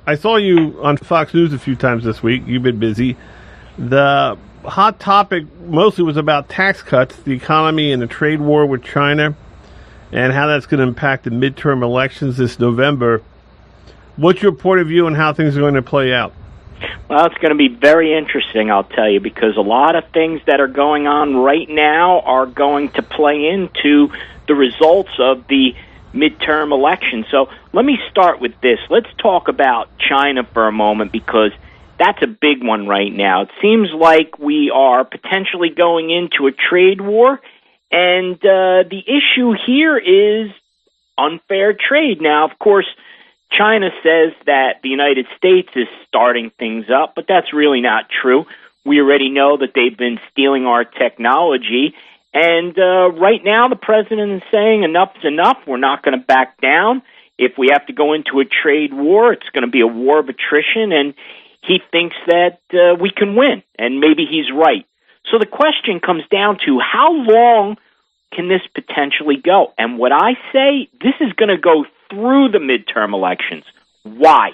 I saw you on Fox News a few times this week. You've been busy. The hot topic mostly was about tax cuts, the economy, and the trade war with China, and how that's going to impact the midterm elections this November. What's your point of view on how things are going to play out? Well, it's going to be very interesting, I'll tell you, because a lot of things that are going on right now are going to play into the results of the midterm election. So let me start with this. Let's talk about China for a moment, because that's a big one right now. It seems like we are potentially going into a trade war, and the issue here is unfair trade. Now, of course, China says that the United States is starting things up, but that's really not true. We already know that they've been stealing our technology, and right now the president is saying enough's enough. We're not going to back down. If we have to go into a trade war, it's going to be a war of attrition, and he thinks that we can win, and maybe he's right. So the question comes down to how long can this potentially go? And what I say, this is going to go through the midterm elections. Why?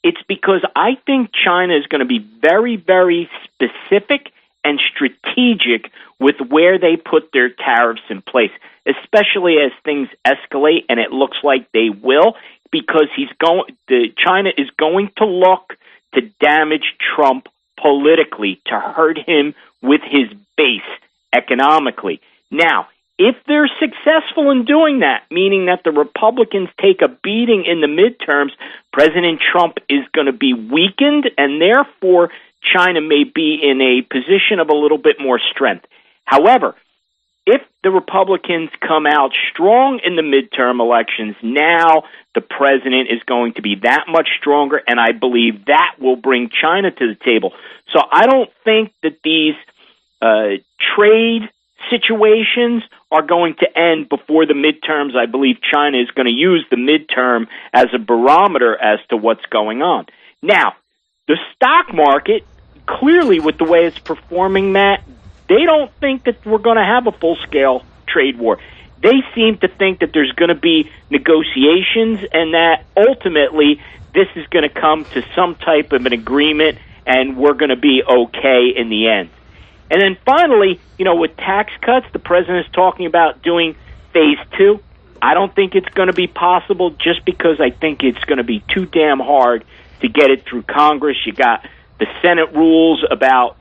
It's because I think China is going to be very, very specific and strategic with where they put their tariffs in place, especially as things escalate, and it looks like they will, because China is going to look to damage Trump politically, to hurt him with his base economically. Now, if they're successful in doing that, meaning that the Republicans take a beating in the midterms, President Trump is going to be weakened, and therefore China may be in a position of a little bit more strength. However, if the Republicans come out strong in the midterm elections, now the president is going to be that much stronger, and I believe that will bring China to the table. So I don't think that these trade situations are going to end before the midterms. I believe China is going to use the midterm as a barometer as to what's going on. Now, the stock market, clearly with the way it's performing, Matt, they don't think that we're going to have a full-scale trade war. They seem to think that there's going to be negotiations and that ultimately this is going to come to some type of an agreement and we're going to be okay in the end. And then finally, with tax cuts, the president is talking about doing phase 2. I don't think it's going to be possible just because I think it's going to be too damn hard to get it through Congress. You got the Senate rules about,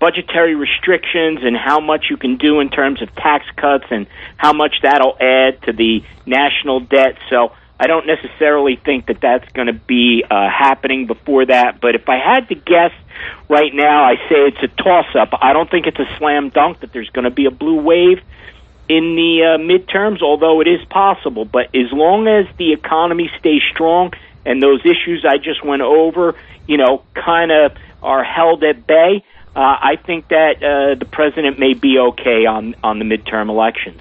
budgetary restrictions and how much you can do in terms of tax cuts and how much that'll add to the national debt. So I don't necessarily think that that's going to be happening before that. But if I had to guess right now, I say it's a toss-up. I don't think it's a slam dunk that there's going to be a blue wave in the midterms, although it is possible. But as long as the economy stays strong and those issues I just went over, kind of are held at bay, I think that the president may be okay on the midterm elections.